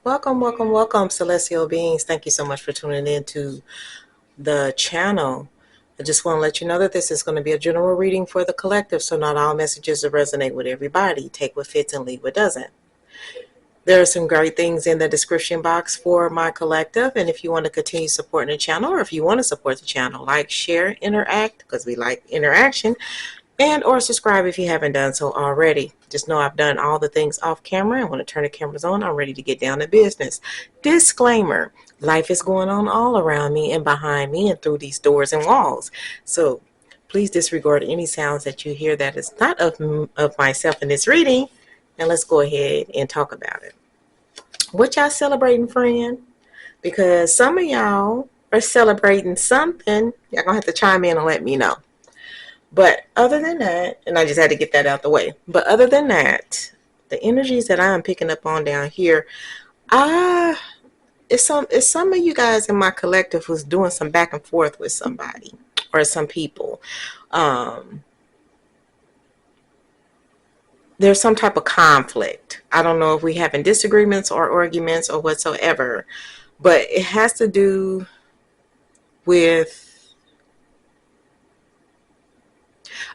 Welcome, welcome, welcome, celestial beings. Thank you so much for tuning in to the channel. I just want to let you know that this is going to be a general reading for the collective, so not all messages will resonate with everybody. Take what fits and leave what doesn't. There are some great things in the description box for my collective, and if you want to continue supporting the channel, or if you want to support the channel, like, share, interact, because we like interaction, and or subscribe if you haven't done so already. Just know I've done all the things off camera, and when I turn the cameras on, I'm ready to get down to business. Disclaimer: life is going on all around me and behind me and through these doors and walls. So please disregard any sounds that you hear that is not of myself in this reading. And let's go ahead and talk about it. What y'all celebrating, friend? Because some of y'all are celebrating something. Y'all gonna have to chime in and let me know. But other than that, and I just had to get that out the way. But other than that, the energies that I'm picking up on down here, it's some of you guys in my collective who's doing some back and forth with somebody or some people. There's some type of conflict. I don't know if we having disagreements or arguments or whatsoever, but it has to do with,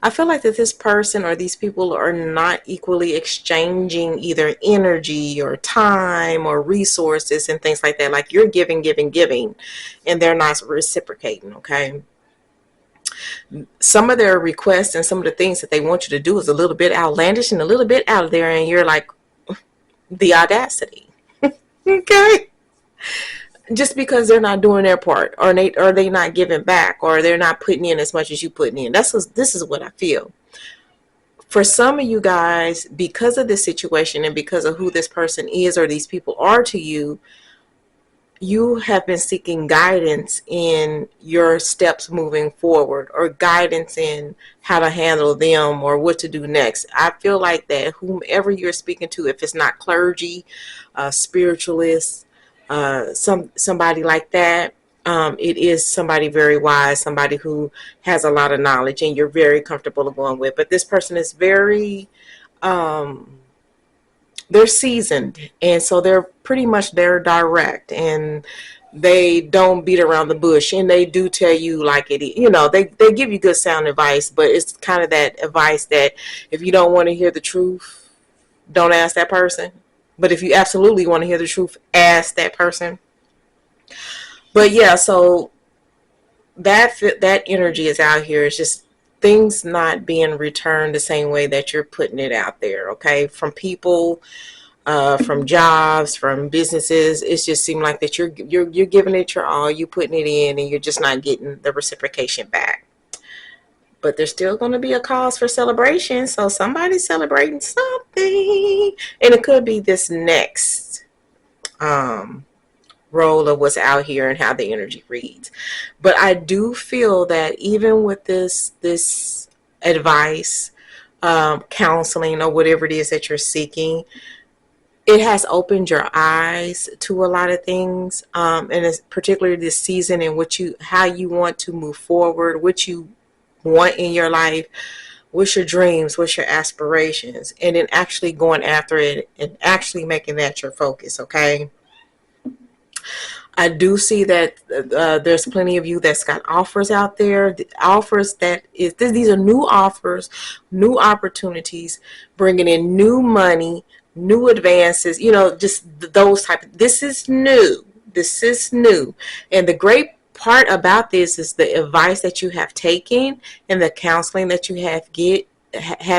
I feel like that this person or these people are not equally exchanging either energy or time or resources and things like that. Like you're giving, giving, giving, and they're not reciprocating, okay? Some of their requests and some of the things that they want you to do is a little bit outlandish and a little bit out there, and you're like, the audacity, okay? Just because they're not doing their part, or they not giving back, or they're not putting in as much as you putting in. This is what I feel. For some of you guys, because of this situation and because of who this person is or these people are to you, you have been seeking guidance in your steps moving forward, or guidance in how to handle them or what to do next. I feel like that whomever you're speaking to, if it's not clergy, spiritualists, somebody like that, it is somebody very wise, somebody who has a lot of knowledge and you're very comfortable going with. But this person is very they're seasoned, and so they're direct, and they don't beat around the bush, and they do tell you like it is. They give you good sound advice, but it's kind of that advice that if you don't want to hear the truth, don't ask that person. But if you absolutely want to hear the truth, ask that person. But yeah, so that energy is out here. It's just things not being returned the same way that you're putting it out there, okay? From people, from jobs, from businesses. It just seemed like that you're giving it your all, you putting it in, and you're just not getting the reciprocation back. But there's still going to be a cause for celebration, so somebody's celebrating something, and it could be this next role of what's out here and how the energy reads. But I do feel that even with this advice, counseling, or whatever it is that you're seeking, it has opened your eyes to a lot of things, and it's particularly this season and how you want to move forward, what you want in your life, what's your dreams, what's your aspirations, and then actually going after it and actually making that your focus, okay? I do see that there's plenty of you that's got offers out there, offers these are new offers, new opportunities, bringing in new money, new advances, just those this is new. And the great part about this is the advice that you have taken and the counseling that you have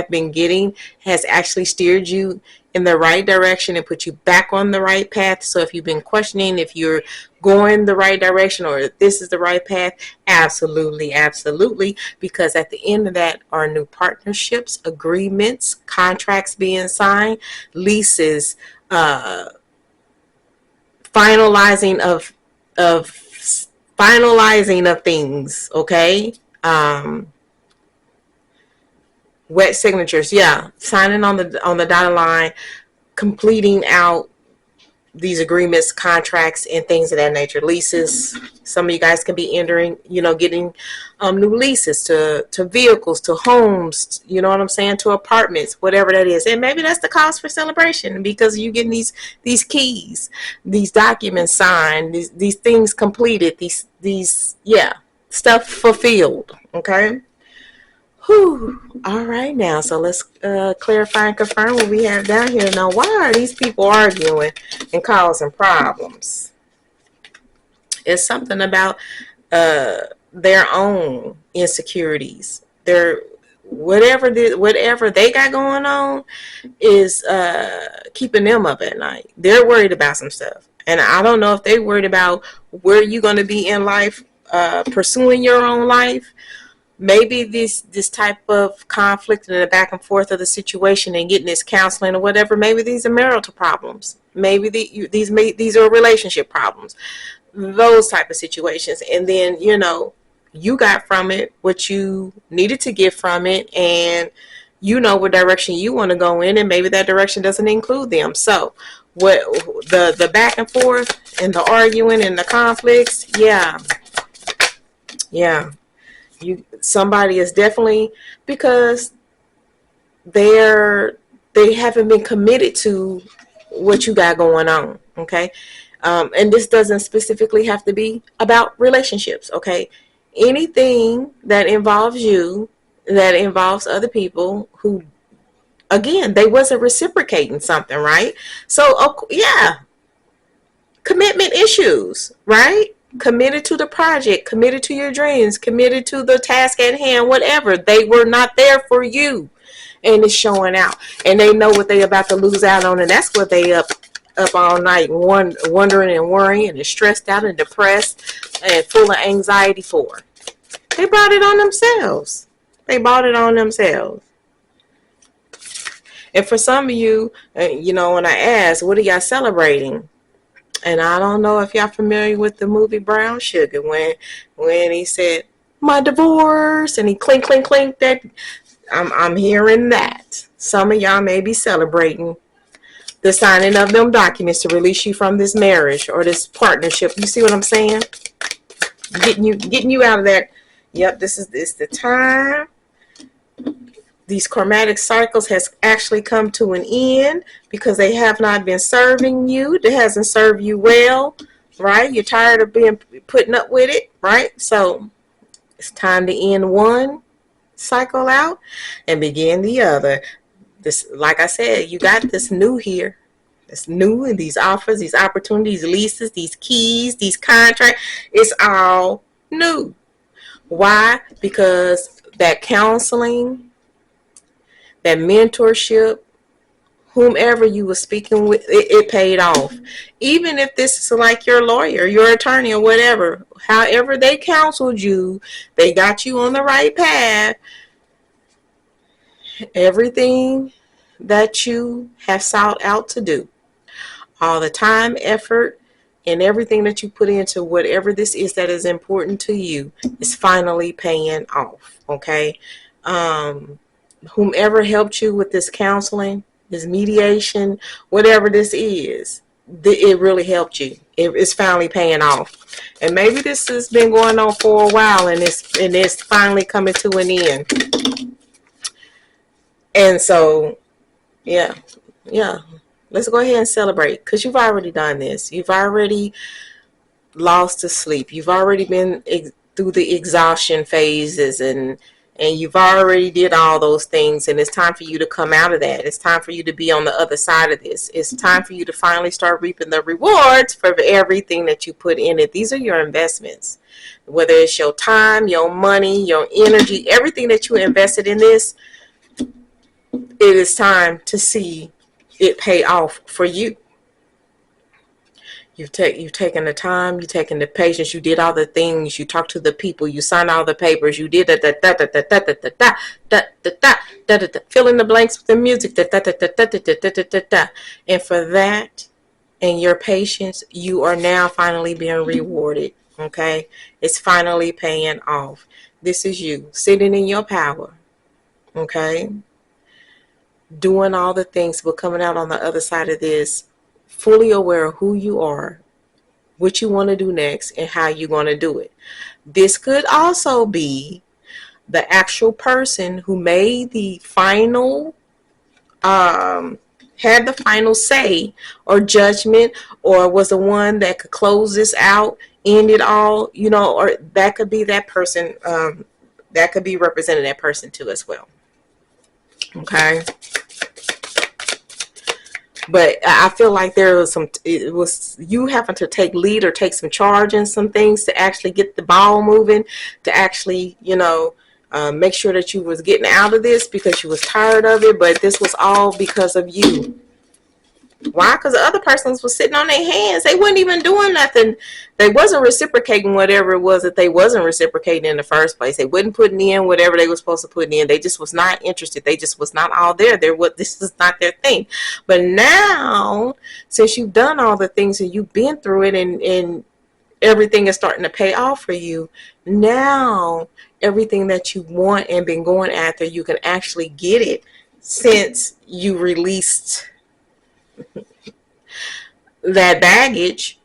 been getting has actually steered you in the right direction and put you back on the right path. So if you've been questioning if you're going the right direction or if this is the right path, absolutely, absolutely. Because at the end of that are new partnerships, agreements, contracts being signed, leases, finalizing of things, okay? Wet signatures, yeah, signing on the dotted line, completing out these agreements, contracts, and things of that nature. Leases. Some of you guys can be entering, getting new leases to vehicles, to homes. You know what I'm saying? To apartments, whatever that is. And maybe that's the cause for celebration, because you getting these keys, these documents signed, these things completed, these stuff fulfilled. Okay. Whew. All right, now, so let's clarify and confirm what we have down here. Now, why are these people arguing and causing problems? It's something about their own insecurities. Their whatever they got going on is keeping them up at night. They're worried about some stuff, and I don't know if they're worried about where you're going to be in life, pursuing your own life. Maybe this type of conflict and the back and forth of the situation and getting this counseling or whatever, maybe these are marital problems. Maybe these are relationship problems, those type of situations. And then, you got from it what you needed to get from it, and what direction you want to go in, and maybe that direction doesn't include them. So what the back and forth and the arguing and the conflicts, yeah. Somebody is definitely, because they haven't been committed to what you got going on. Okay. And this doesn't specifically have to be about relationships. Okay. Anything that involves you, that involves other people who, again, they wasn't reciprocating something, right? So commitment issues, right? Committed to the project, committed to your dreams, committed to the task at hand, whatever. They were not there for you, and it's showing out. And they know what they about to lose out on, and that's what they up all night wondering and worrying and stressed out and depressed and full of anxiety for. They brought it on themselves. And for some of you, when I ask, what are y'all celebrating? And I don't know if y'all familiar with the movie Brown Sugar, when he said, my divorce, and he clink, clink, clink, that I'm hearing that. Some of y'all may be celebrating the signing of them documents to release you from this marriage or this partnership. You see what I'm saying? Getting you out of that. Yep, this is the time. These karmatic cycles has actually come to an end because they have not been serving you. It hasn't served you well, right? You're tired of putting up with it, right? So it's time to end one cycle out and begin the other. This, like I said, you got this new here. This new, and these offers, these opportunities, leases, these keys, these contracts. It's all new. Why? Because that counseling, that mentorship, whomever you were speaking with, it paid off. Even if this is like your lawyer, your attorney, or whatever, however they counseled you, they got you on the right path. Everything that you have sought out to do, all the time, effort, and everything that you put into whatever this is that is important to you, is finally paying off. Okay. Whomever helped you with this counseling, this mediation, whatever this is, it really helped you. It's finally paying off. And maybe this has been going on for a while, and it's finally coming to an end. And so, yeah. Let's go ahead and celebrate, because you've already done this. You've already lost to sleep. You've already been through the exhaustion phases, and you've already did all those things, and it's time for you to come out of that. It's time for you to be on the other side of this. It's time for you to finally start reaping the rewards for everything that you put in it. These are your investments, whether it's your time, your money, your energy, everything that you invested in this. It is time to see it pay off for you. You've taken the time, you've taken the patience, you did all the things, you talked to the people, you signed all the papers, you did fill in the blanks with the music, and for that and your patience, you are now finally being rewarded. Okay, it's finally paying off. This is you sitting in your power. Okay, doing all the things, but coming out on the other side of this fully aware of who you are, what you want to do next, and how you're going to do it. This could also be the actual person who made the final, had the final say or judgment, or was the one that could close this out, end it all, or that could be that person. That could be representing that person too as well. Okay. But I feel like there was it was you having to take lead or take some charge in some things to actually get the ball moving, to actually, make sure that you was getting out of this because you was tired of it. But this was all because of you. Why? Because the other persons was sitting on their hands. They wasn't even doing nothing. They wasn't reciprocating whatever it was that they wasn't reciprocating in the first place. They wasn't putting in whatever they were supposed to put in. They just was not interested. They just was not all there. This is not their thing. But now, since you've done all the things and you've been through it, and everything is starting to pay off for you, now everything that you want and been going after, you can actually get it, since you released that baggage,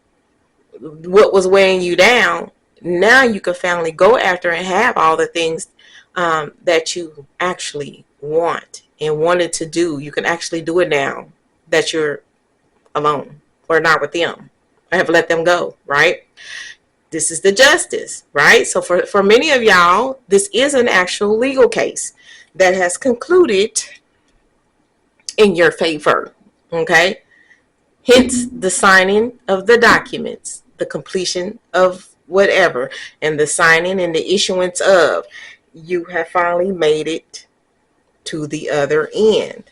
what was weighing you down. Now you can finally go after and have all the things that you actually want and wanted to do. You can actually do it now that you're alone or not with them. I have let them go, right? This is the justice, right? So for many of y'all, this is an actual legal case that has concluded in your favor, okay? Hence the signing of the documents, the completion of whatever, and the signing and the issuance of. You have finally made it to the other end.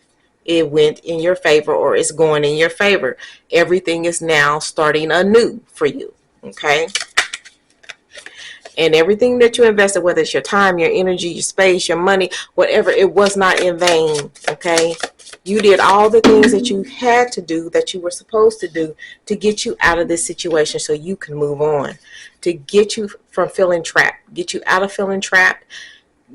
It went in your favor, or it's going in your favor. Everything is now starting anew for you, okay? And everything that you invested, whether it's your time, your energy, your space, your money, whatever, it was not in vain, okay? You did all the things that you had to do, that you were supposed to do, to get you out of this situation so you can move on, to get you from feeling trapped, get you out of feeling trapped,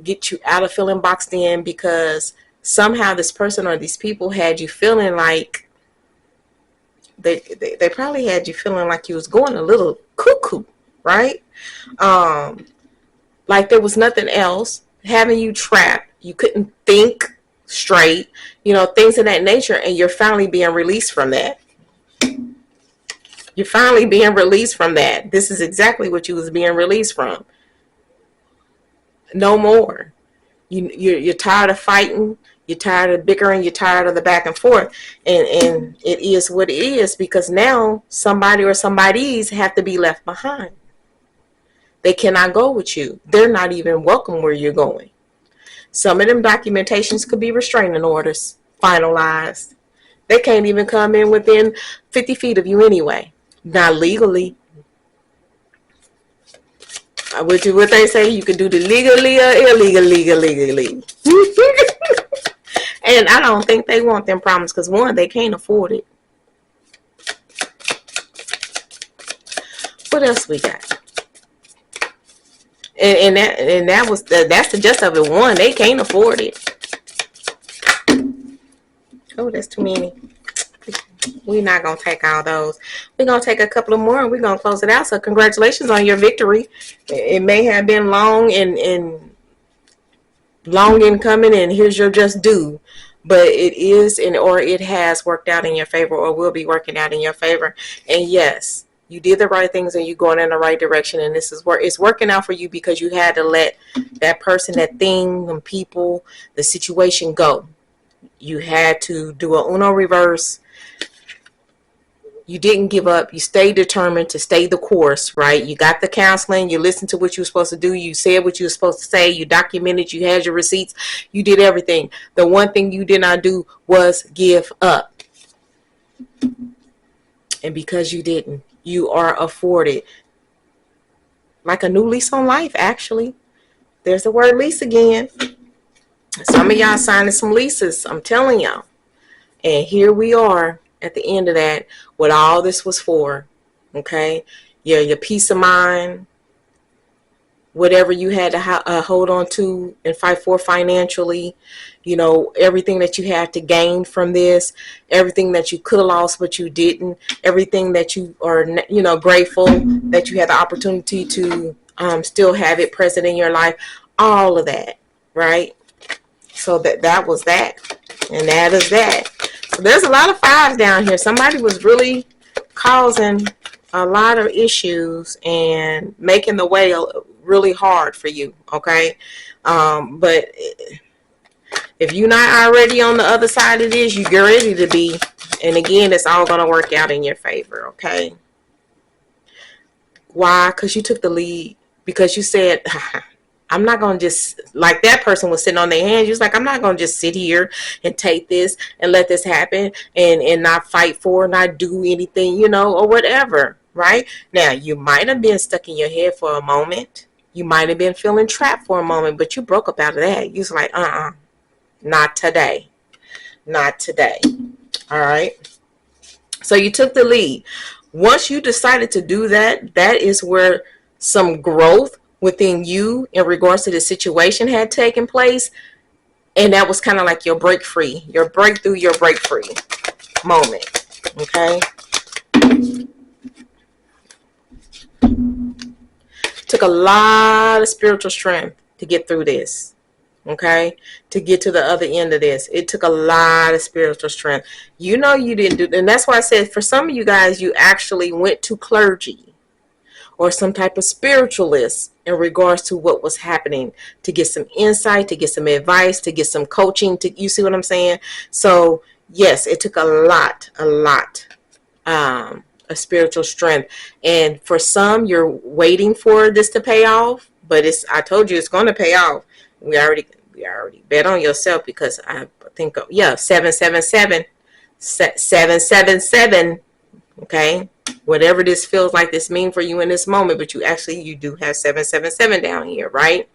get you out of feeling boxed in, because somehow this person or these people had you feeling like, they probably had you feeling like you was going a little cuckoo, right? Like there was nothing else, having you trapped. You couldn't think straight, things of that nature, and you're finally being released from that. You're finally being released from that. This is exactly what you was being released from. No more. You're tired of fighting. You're tired of bickering. You're tired of the back and forth. And it is what it is, because now somebody or somebodies have to be left behind. They cannot go with you. They're not even welcome where you're going. Some of them documentations could be restraining orders finalized. They can't even come in within 50 feet of you anyway. Not legally. What they say, you can do the legally or illegally. And I don't think they want them problems, because one, they can't afford it. What else we got? That's the gist of it. One, they can't afford it. Oh, that's too many. We're not gonna take all those. We're gonna take a couple of more and we're gonna close it out. So congratulations on your victory. It may have been long and long in coming, and here's your just due. But it is or it has worked out in your favor, or will be working out in your favor. And yes, you did the right things and you're going in the right direction, and this is where it's working out for you, because you had to let that person, that thing, them people, the situation go. You had to do a Uno reverse. You didn't give up. You stayed determined to stay the course, right? You got the counseling. You listened to what you were supposed to do. You said what you were supposed to say. You documented. You had your receipts. You did everything. The one thing you did not do was give up. And because you didn't, you are afforded like a new lease on life, actually. There's the word lease again. Some of y'all signing some leases, I'm telling y'all. And here we are at the end of that, what all this was for. Okay? Your peace of mind, whatever you had to hold on to and fight for financially, everything that you had to gain from this, everything that you could have lost but you didn't, everything that you are, grateful that you had the opportunity to still have it present in your life, all of that, right? So that was that, and that is that. So there's a lot of fives down here. Somebody was really causing a lot of issues and making the way really hard for you, okay? But if you're not already on the other side of this, you get ready to be. And again, it's all going to work out in your favor, okay? Why? Because you took the lead. Because you said, I'm not going to just, like that person was sitting on their hands. You was like, I'm not going to just sit here and take this and let this happen and not fight for, not do anything, or whatever, right? Now, you might have been stuck in your head for a moment. You might have been feeling trapped for a moment, but you broke up out of that. You was like, not today. Not today. All right. So you took the lead. Once you decided to do that, that is where some growth within you in regards to the situation had taken place. And that was kind of like your break free, your breakthrough, your break free moment. Okay. Took a lot of spiritual strength to get through this. Okay, to get to the other end of this, it took a lot of spiritual strength. You didn't do, and that's why I said for some of you guys, you actually went to clergy or some type of spiritualist in regards to what was happening, to get some insight, to get some advice, to get some coaching. You see what I'm saying? So yes, it took a lot of spiritual strength, and for some, you're waiting for this to pay off, but I told you it's going to pay off. We already bet on yourself, because I think 777 777. Okay, whatever this feels like this mean for you in this moment, but you do have 777 down here, right?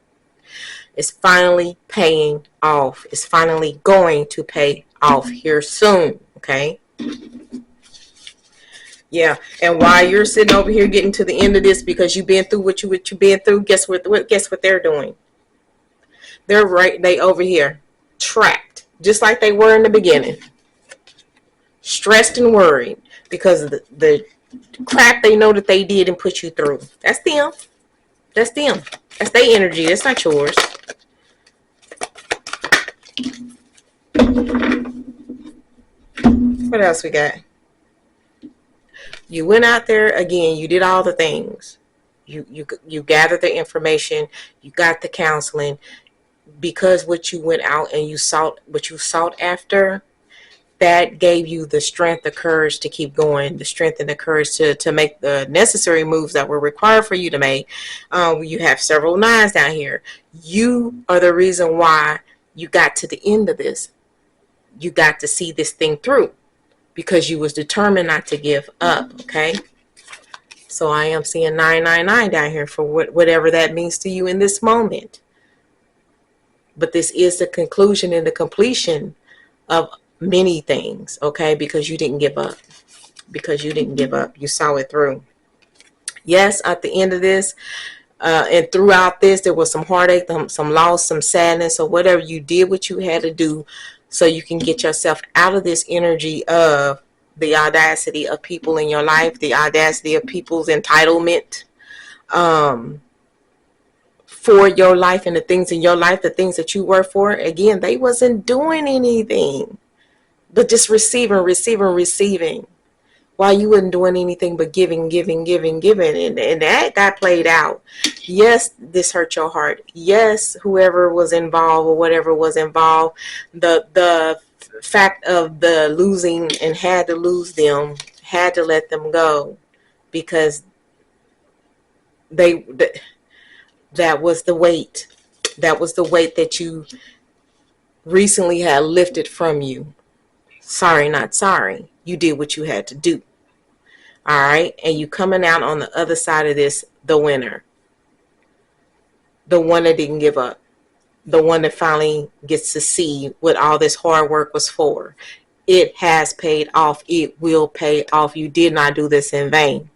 It's finally paying off. It's finally going to pay off here soon. Okay. Yeah, and while you're sitting over here getting to the end of this, because you've been through what you've been through, guess what they're doing? They over here, trapped, just like they were in the beginning, stressed and worried because of the crap they know that they did and put you through. That's them. That's them. That's their energy. That's not yours. What else we got? You went out there again. You did all the things. You gathered the information. You got the counseling. Because what you went out and what you sought after, that gave you the strength, the courage to keep going, the strength and the courage to make the necessary moves that were required for you to make. You have several nines down here. You are the reason why you got to the end of this. You got to see this thing through because you was determined not to give up. Okay. So I am seeing 999 down here for whatever that means to you in this moment. But this is the conclusion and the completion of many things, okay? Because you didn't give up. Because you didn't give up. You saw it through. Yes, at the end of this, and throughout this, there was some heartache, some loss, some sadness, or whatever. You did what you had to do so you can get yourself out of this energy of the audacity of people in your life, the audacity of people's entitlement, for your life and the things in your life, the things that you work for. Again, they wasn't doing anything but just receiving, while you wasn't doing anything but giving. And that got played out. Yes, this hurt your heart. Yes, whoever was involved or whatever was involved, the fact of the losing and had to lose them, had to let them go, because that was the weight. That was the weight that you recently had lifted from you. Sorry, not sorry. You did what you had to do. All right. And you coming out on the other side of this, the winner. The one that didn't give up. The one that finally gets to see what all this hard work was for. It has paid off. It will pay off. You did not do this in vain.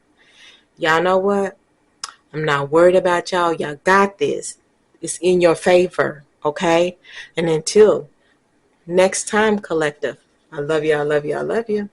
Y'all know what? I'm not worried about y'all. Y'all got this. It's in your favor, okay? And until next time, collective, I love you, I love you, I love you.